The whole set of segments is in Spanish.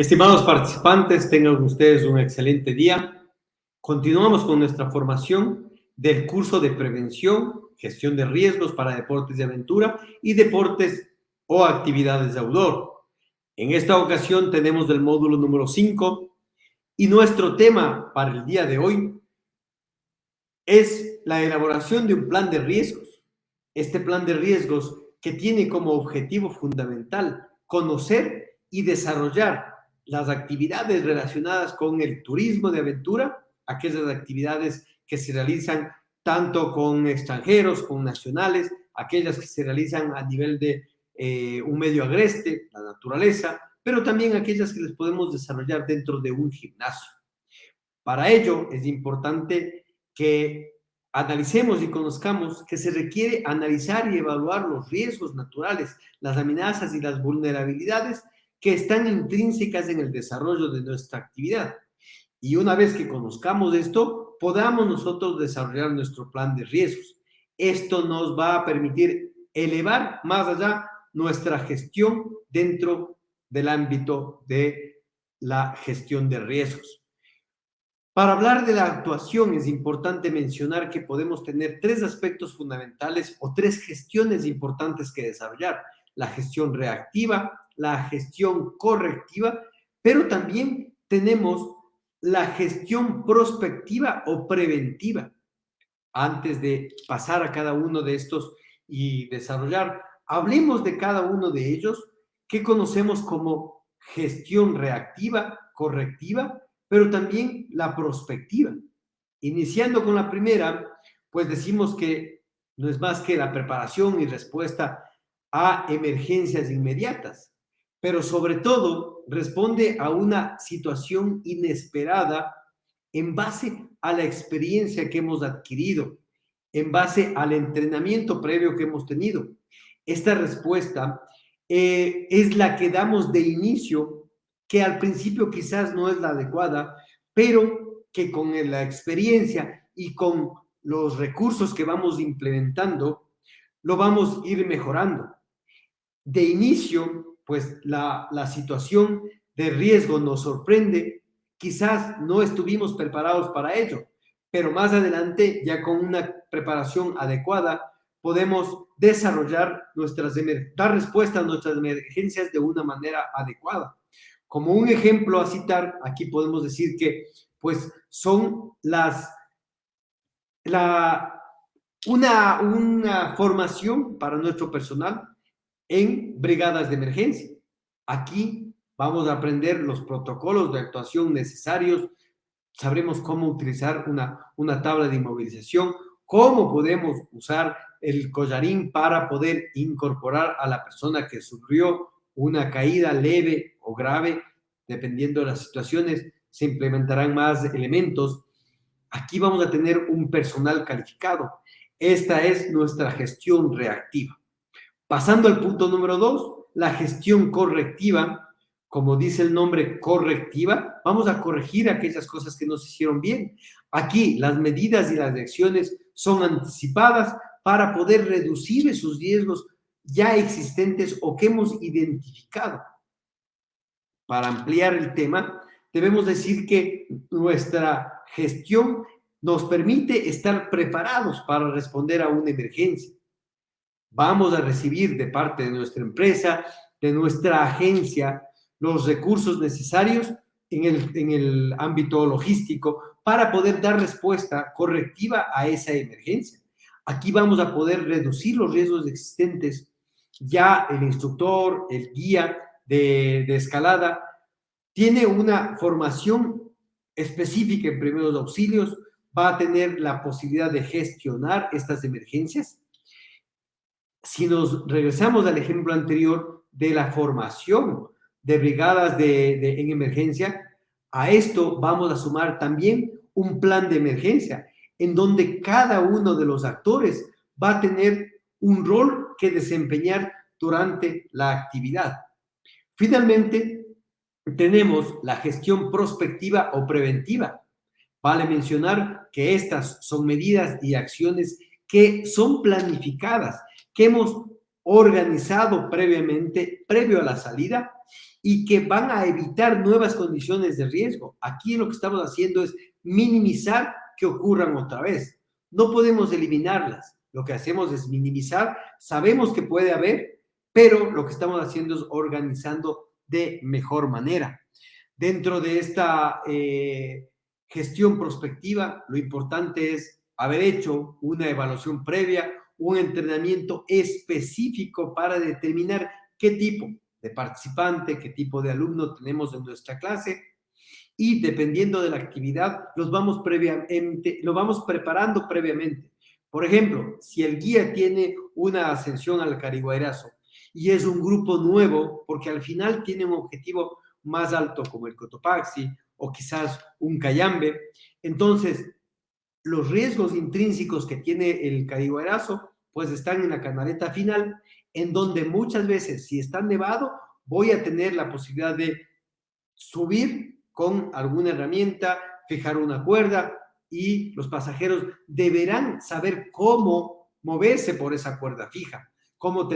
Estimados participantes, tengan ustedes un excelente día. Continuamos con nuestra formación del curso de prevención, gestión de riesgos para deportes de aventura y deportes o actividades de outdoor. En esta ocasión tenemos el módulo número 5 y nuestro tema para el día de hoy es la elaboración de un plan de riesgos. Este plan de riesgos que tiene como objetivo fundamental conocer y desarrollar las actividades relacionadas con el turismo de aventura, aquellas actividades que se realizan tanto con extranjeros, con nacionales, aquellas que se realizan a nivel de un medio agreste, la naturaleza, pero también aquellas que les podemos desarrollar dentro de un gimnasio. Para ello es importante que analicemos y conozcamos que se requiere analizar y evaluar los riesgos naturales, las amenazas y las vulnerabilidades que están intrínsecas en el desarrollo de nuestra actividad. Y una vez que conozcamos esto, podamos nosotros desarrollar nuestro plan de riesgos. Esto nos va a permitir elevar más allá nuestra gestión dentro del ámbito de la gestión de riesgos. Para hablar de la actuación es importante mencionar que podemos tener tres aspectos fundamentales o tres gestiones importantes que desarrollar. La gestión reactiva, la gestión correctiva, pero también tenemos la gestión prospectiva o preventiva. Antes de pasar a cada uno de estos y desarrollar, hablemos de cada uno de ellos que conocemos como gestión reactiva, correctiva, pero también la prospectiva. Iniciando con la primera, pues decimos que no es más que la preparación y respuesta a emergencias inmediatas, pero sobre todo responde a una situación inesperada en base a la experiencia que hemos adquirido, en base al entrenamiento previo que hemos tenido. Esta respuesta es la que damos de inicio, que al principio quizás no es la adecuada, pero que con la experiencia y con los recursos que vamos implementando, lo vamos a ir mejorando. De inicio, pues la situación de riesgo nos sorprende, quizás no estuvimos preparados para ello, pero más adelante, ya con una preparación adecuada, podemos desarrollar dar respuesta a nuestras emergencias de una manera adecuada. Como un ejemplo a citar, aquí podemos decir que pues son una formación para nuestro personal en brigadas de emergencia. Aquí vamos a aprender los protocolos de actuación necesarios, sabremos cómo utilizar una tabla de inmovilización, cómo podemos usar el collarín para poder incorporar a la persona que sufrió una caída leve o grave, dependiendo de las situaciones, se implementarán más elementos. Aquí vamos a tener un personal calificado. Esta es nuestra gestión reactiva. Pasando al punto número 2, la gestión correctiva. Como dice el nombre correctiva, vamos a corregir aquellas cosas que no se hicieron bien. Aquí las medidas y las acciones son anticipadas para poder reducir esos riesgos ya existentes o que hemos identificado. Para ampliar el tema, debemos decir que nuestra gestión nos permite estar preparados para responder a una emergencia. Vamos a recibir de parte de nuestra empresa, de nuestra agencia, los recursos necesarios en el ámbito logístico para poder dar respuesta correctiva a esa emergencia. Aquí vamos a poder reducir los riesgos existentes. Ya el instructor, el guía de escalada, tiene una formación específica en primeros auxilios, va a tener la posibilidad de gestionar estas emergencias. Si nos regresamos al ejemplo anterior de la formación de brigadas en emergencia, a esto vamos a sumar también un plan de emergencia, en donde cada uno de los actores va a tener un rol que desempeñar durante la actividad. Finalmente, tenemos la gestión prospectiva o preventiva. Vale mencionar que estas son medidas y acciones que son planificadas, que hemos organizado previamente, previo a la salida, y que van a evitar nuevas condiciones de riesgo. Aquí lo que estamos haciendo es minimizar que ocurran otra vez. No podemos eliminarlas. Lo que hacemos es minimizar. Sabemos que puede haber, pero lo que estamos haciendo es organizando de mejor manera. Dentro de esta gestión prospectiva, lo importante es haber hecho una evaluación previa, un entrenamiento específico para determinar qué tipo de participante, qué tipo de alumno tenemos en nuestra clase, y dependiendo de la actividad, lo vamos preparando previamente. Por ejemplo, si el guía tiene una ascensión al Cariguairazo y es un grupo nuevo, porque al final tiene un objetivo más alto como el Cotopaxi o quizás un Cayambe, entonces los riesgos intrínsecos que tiene el Cariguairazo pues están en la canaleta final, en donde muchas veces, si está nevado, voy a tener la posibilidad de subir con alguna herramienta, fijar una cuerda, y los pasajeros deberán saber cómo moverse por esa cuerda fija, cómo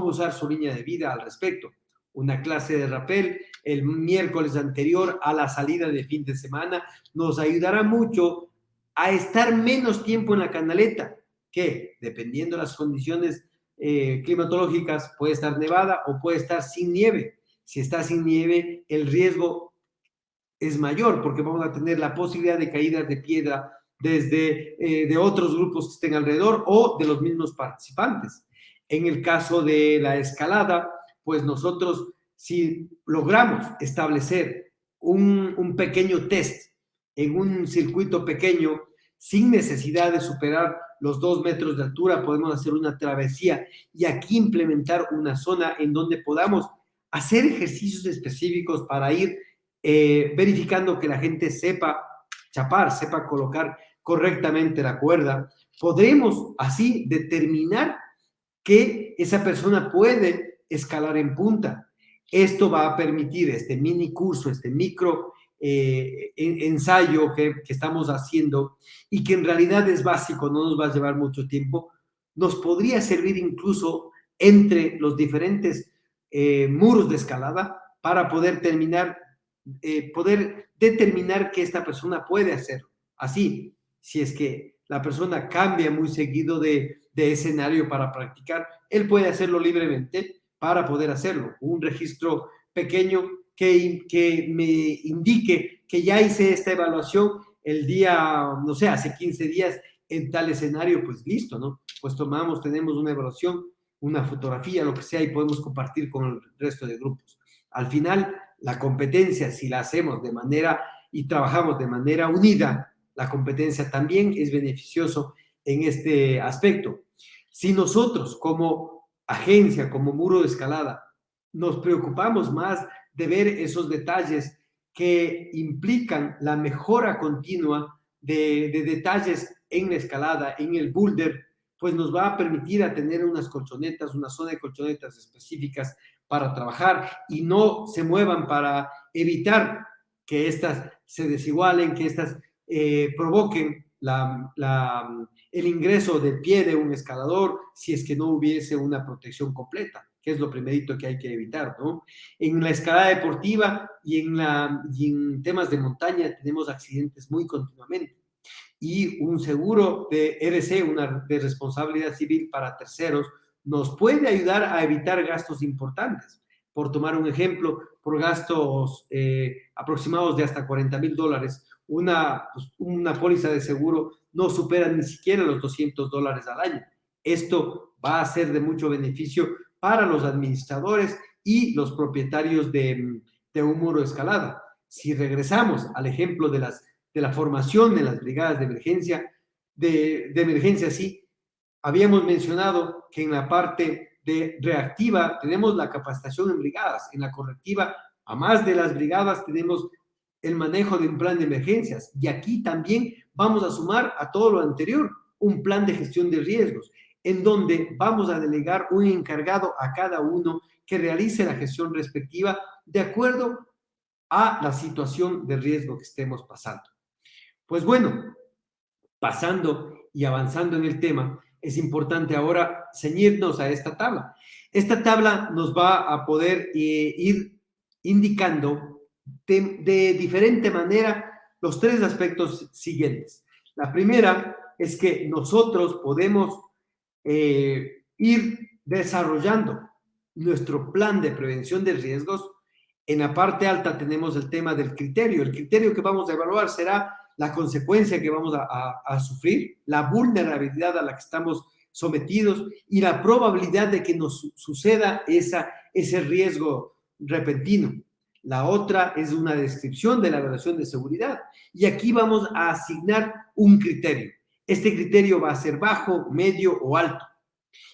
usar su línea de vida al respecto. Una clase de rappel el miércoles anterior a la salida de fin de semana nos ayudará mucho a estar menos tiempo en la canaleta, que dependiendo de las condiciones climatológicas puede estar nevada o puede estar sin nieve. Si está sin nieve, el riesgo es mayor porque vamos a tener la posibilidad de caídas de piedra desde de otros grupos que estén alrededor o de los mismos participantes. En el caso de la escalada, pues nosotros, si logramos establecer un pequeño test en un circuito pequeño, sin necesidad de superar los 2 metros de altura, podemos hacer una travesía y aquí implementar una zona en donde podamos hacer ejercicios específicos para ir verificando que la gente sepa chapar, sepa colocar correctamente la cuerda. Podremos así determinar que esa persona puede escalar en punta. Esto va a permitir este mini curso, este micro ensayo que estamos haciendo y que en realidad es básico, no nos va a llevar mucho tiempo, nos podría servir incluso entre los diferentes muros de escalada para poder determinar que esta persona puede hacerlo. Así, si es que la persona cambia muy seguido de escenario para practicar, él puede hacerlo libremente para poder hacerlo. Un registro pequeño que me indique que ya hice esta evaluación el día, no sé, hace 15 días en tal escenario, pues listo, ¿no? Pues tenemos una evaluación, una fotografía, lo que sea, y podemos compartir con el resto de grupos. Al final, la competencia, si la hacemos de manera y trabajamos de manera unida, la competencia también es beneficioso en este aspecto. Si nosotros como agencia, como muro de escalada, nos preocupamos más de ver esos detalles que implican la mejora continua de detalles en la escalada, en el boulder, pues nos va a permitir a tener unas colchonetas, una zona de colchonetas específicas para trabajar y no se muevan para evitar que éstas se desigualen, que éstas provoquen el ingreso del pie de un escalador si es que no hubiese una protección completa, que es lo primerito que hay que evitar, ¿no? En la escalada deportiva y en temas de montaña tenemos accidentes muy continuamente. Y un seguro de RC, de responsabilidad civil para terceros, nos puede ayudar a evitar gastos importantes. Por tomar un ejemplo, por gastos aproximados de hasta $40,000, una póliza de seguro no supera ni siquiera los $200 al año. Esto va a ser de mucho beneficio para los administradores y los propietarios de un muro de escalada. Si regresamos al ejemplo de la formación de las brigadas de emergencia, de emergencia, sí, habíamos mencionado que en la parte de reactiva tenemos la capacitación en brigadas, en la correctiva, a más de las brigadas tenemos el manejo de un plan de emergencias y aquí también vamos a sumar a todo lo anterior un plan de gestión de riesgos, en donde vamos a delegar un encargado a cada uno que realice la gestión respectiva de acuerdo a la situación de riesgo que estemos pasando. Pues bueno, pasando y avanzando en el tema, es importante ahora ceñirnos a esta tabla. Esta tabla nos va a poder ir indicando de diferente manera los tres aspectos siguientes. La primera es que nosotros podemos ir desarrollando nuestro plan de prevención de riesgos. En la parte alta tenemos el tema del criterio. El criterio que vamos a evaluar será la consecuencia que vamos a sufrir, la vulnerabilidad a la que estamos sometidos y la probabilidad de que nos suceda ese riesgo repentino. La otra es una descripción de la evaluación de seguridad y aquí vamos a asignar un criterio. Este criterio va a ser bajo, medio o alto.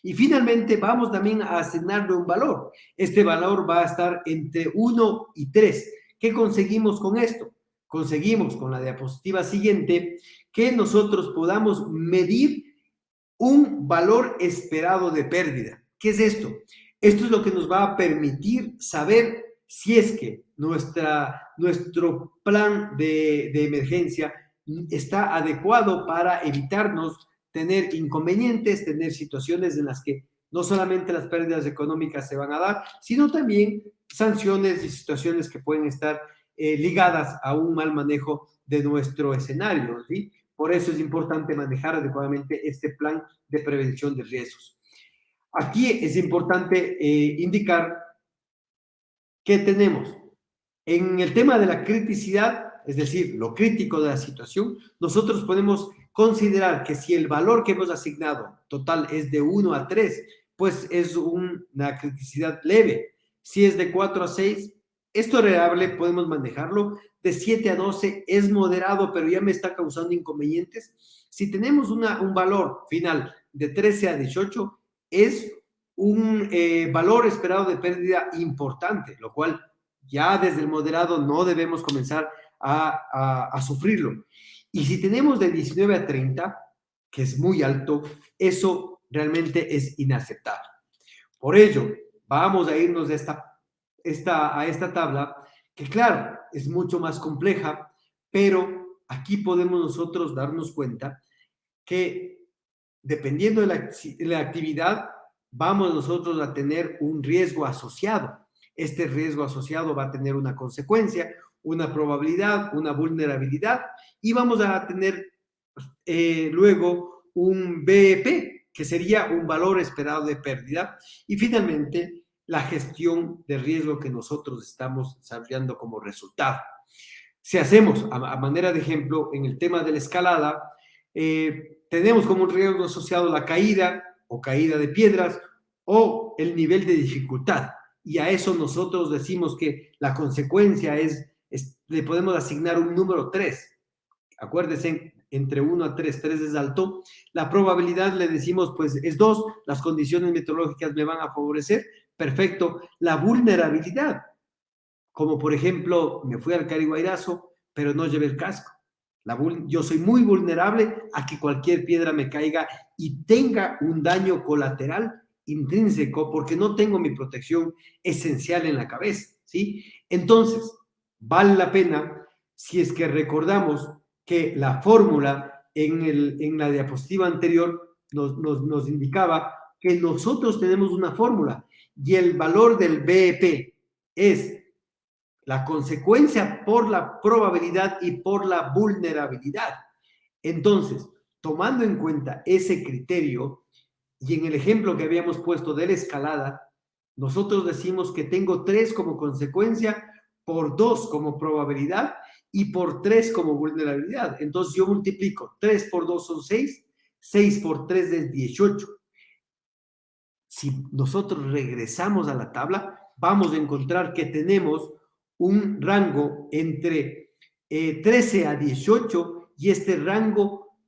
Y finalmente vamos también a asignarle un valor. Este valor va a estar entre 1 y 3. ¿Qué conseguimos con esto? Conseguimos con la diapositiva siguiente que nosotros podamos medir un valor esperado de pérdida. ¿Qué es esto? Esto es lo que nos va a permitir saber si es que nuestro plan de emergencia está adecuado para evitarnos tener inconvenientes, tener situaciones en las que no solamente las pérdidas económicas se van a dar, sino también sanciones y situaciones que pueden estar ligadas a un mal manejo de nuestro escenario, ¿sí? Por eso es importante manejar adecuadamente este plan de prevención de riesgos. Aquí es importante indicar que tenemos en el tema de la criticidad, es decir, lo crítico de la situación, nosotros podemos considerar que si el valor que hemos asignado total es de 1 a 3, pues es una criticidad leve. Si es de 4 a 6, es tolerable, podemos manejarlo. De 7 a 12 es moderado, pero ya me está causando inconvenientes. Si tenemos un valor final de 13 a 18, es un valor esperado de pérdida importante, lo cual ya desde el moderado no debemos comenzar a sufrirlo. Y si tenemos de 19 a 30, que es muy alto, eso realmente es inaceptable. Por ello, vamos a irnos a esta tabla, que claro, es mucho más compleja, pero aquí podemos nosotros darnos cuenta que dependiendo de la actividad, vamos nosotros a tener un riesgo asociado. Este riesgo asociado va a tener una consecuencia, una probabilidad, una vulnerabilidad y vamos a tener luego un BEP, que sería un valor esperado de pérdida, y finalmente la gestión de riesgo que nosotros estamos desarrollando como resultado. Si hacemos, a manera de ejemplo, en el tema de la escalada, tenemos como un riesgo asociado la caída o caída de piedras o el nivel de dificultad. Y a eso nosotros decimos que la consecuencia le podemos asignar un número 3. Acuérdense, entre 1 a 3, 3 es alto. La probabilidad le decimos, pues es 2, las condiciones meteorológicas me van a favorecer. Perfecto. La vulnerabilidad, como por ejemplo, me fui al Cariguairazo, pero no llevé el casco. Yo soy muy vulnerable a que cualquier piedra me caiga y tenga un daño colateral intrínseco porque no tengo mi protección esencial en la cabeza, ¿sí? Entonces, vale la pena, si es que recordamos que la fórmula en la diapositiva anterior nos indicaba que nosotros tenemos una fórmula y el valor del BEP es la consecuencia por la probabilidad y por la vulnerabilidad. Entonces, tomando en cuenta ese criterio, y en el ejemplo que habíamos puesto de la escalada, nosotros decimos que tengo 3 como consecuencia, por 2 como probabilidad y por 3 como vulnerabilidad. Entonces yo multiplico 3 por 2 son 6, 6 por 3 es 18. Si nosotros regresamos a la tabla, vamos a encontrar que tenemos un rango entre 13 a 18 y este rango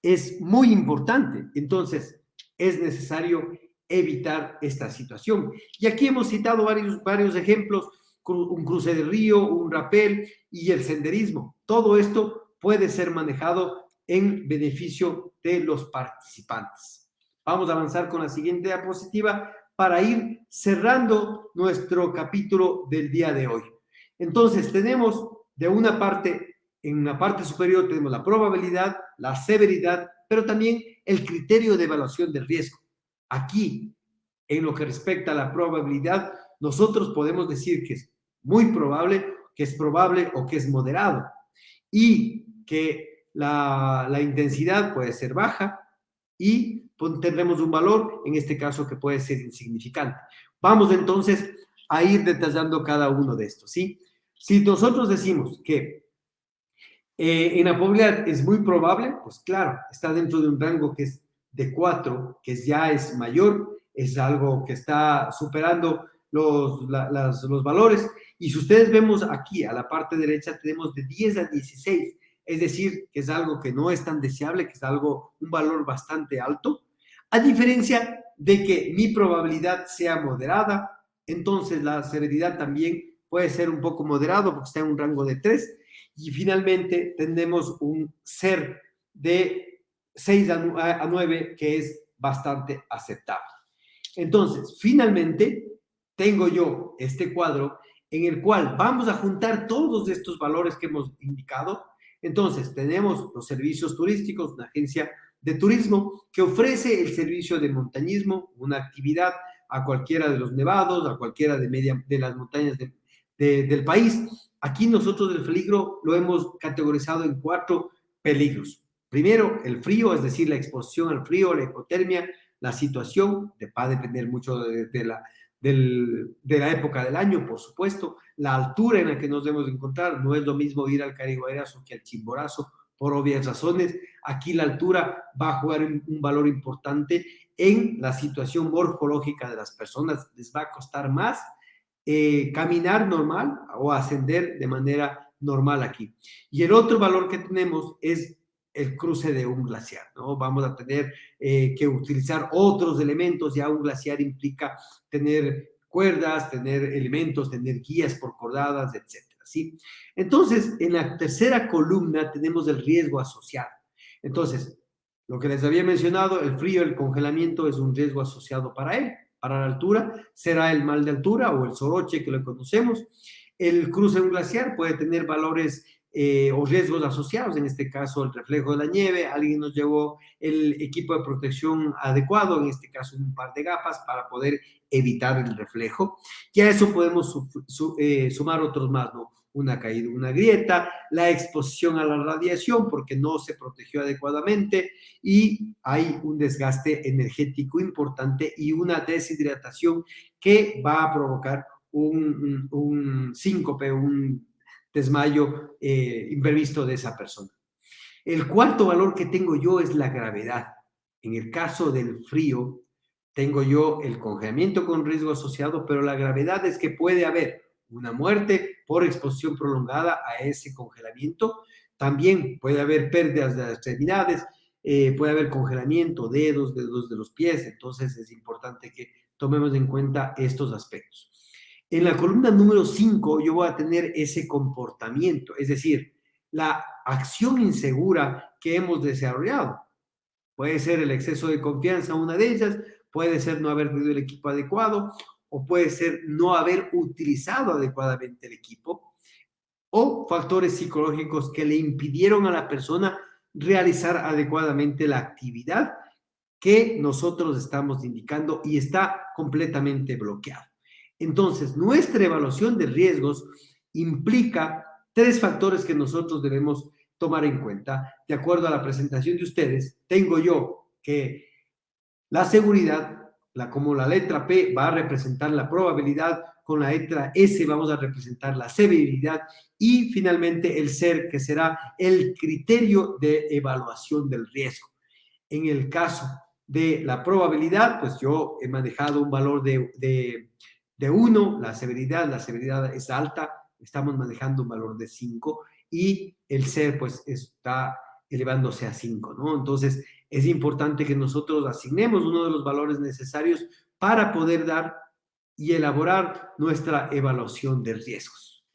es muy importante. Entonces, es necesario evitar esta situación. Y aquí hemos citado varios ejemplos, un cruce de río, un rapel y el senderismo. Todo esto puede ser manejado en beneficio de los participantes. Vamos a avanzar con la siguiente diapositiva para ir cerrando nuestro capítulo del día de hoy. Entonces, tenemos de una parte En la parte superior tenemos la probabilidad, la severidad, pero también el criterio de evaluación del riesgo. Aquí, en lo que respecta a la probabilidad, nosotros podemos decir que es muy probable, que es probable o que es moderado, y que la intensidad puede ser baja y tendremos un valor, en este caso, que puede ser insignificante. Vamos entonces a ir detallando cada uno de estos, ¿sí? Si nosotros decimos que en la probabilidad es muy probable, pues claro, está dentro de un rango que es de 4, que ya es mayor, es algo que está superando los valores. Y si ustedes vemos aquí a la parte derecha, tenemos de 10 a 16, es decir, que es algo que no es tan deseable, que es algo, un valor bastante alto, a diferencia de que mi probabilidad sea moderada, entonces la severidad también puede ser un poco moderado porque está en un rango de 3. Y finalmente tenemos un ser de 6 a 9 que es bastante aceptable. Entonces, finalmente, tengo yo este cuadro en el cual vamos a juntar todos estos valores que hemos indicado. Entonces, tenemos los servicios turísticos, una agencia de turismo que ofrece el servicio de montañismo, una actividad a cualquiera de los nevados, a cualquiera de las montañas del país. Aquí nosotros el peligro lo hemos categorizado en 4 peligros. Primero, el frío, es decir, la exposición al frío, la hipotermia, la situación, va a depender mucho de la época del año, por supuesto, la altura en la que nos debemos encontrar, no es lo mismo ir al Cariguairazo que al Chimborazo, por obvias razones. Aquí la altura va a jugar un valor importante en la situación morfológica de las personas, les va a costar más caminar normal o ascender de manera normal aquí. Y el otro valor que tenemos es el cruce de un glaciar, ¿no? Vamos a tener que utilizar otros elementos, ya un glaciar implica tener cuerdas, tener elementos, tener guías por cordadas, etcétera, ¿sí? Entonces, en la tercera columna tenemos el riesgo asociado. Entonces, lo que les había mencionado, el frío, el congelamiento es un riesgo asociado para él. Para la altura será el mal de altura o el soroche que lo conocemos. El cruce de un glaciar puede tener valores o riesgos asociados, en este caso el reflejo de la nieve, alguien nos llevó el equipo de protección adecuado, en este caso un par de gafas para poder evitar el reflejo. Y a eso podemos sumar otros más, ¿no? Una caída, una grieta, la exposición a la radiación porque no se protegió adecuadamente y hay un desgaste energético importante y una deshidratación que va a provocar un síncope, un desmayo imprevisto de esa persona. El cuarto valor que tengo yo es la gravedad. En el caso del frío, tengo yo el congelamiento con riesgo asociado, pero la gravedad es que puede haber una muerte por exposición prolongada a ese congelamiento. También puede haber pérdidas de extremidades, puede haber congelamiento, dedos de los pies. Entonces es importante que tomemos en cuenta estos aspectos. En la columna número 5 yo voy a tener ese comportamiento, es decir, la acción insegura que hemos desarrollado. Puede ser el exceso de confianza, una de ellas, puede ser no haber tenido el equipo adecuado, o puede ser no haber utilizado adecuadamente el equipo, o factores psicológicos que le impidieron a la persona realizar adecuadamente la actividad que nosotros estamos indicando y está completamente bloqueado. Entonces, nuestra evaluación de riesgos implica 3 factores que nosotros debemos tomar en cuenta. De acuerdo a la presentación de ustedes, tengo yo que la seguridad, como la letra P va a representar la probabilidad, con la letra S vamos a representar la severidad y finalmente el SER, que será el criterio de evaluación del riesgo. En el caso de la probabilidad, pues yo he manejado un valor de 1, la severidad es alta, estamos manejando un valor de 5 y el SER pues está elevándose a 5, ¿no? Entonces es importante que nosotros asignemos uno de los valores necesarios para poder dar y elaborar nuestra evaluación de riesgos.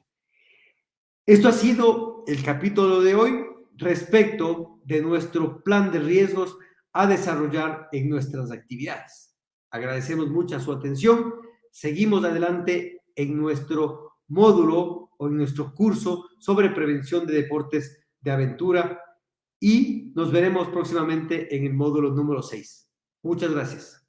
Esto ha sido el capítulo de hoy respecto de nuestro plan de riesgos a desarrollar en nuestras actividades. Agradecemos mucho su atención. Seguimos adelante en nuestro módulo o en nuestro curso sobre prevención de deportes de aventura y nos veremos próximamente en el módulo número 6. Muchas gracias.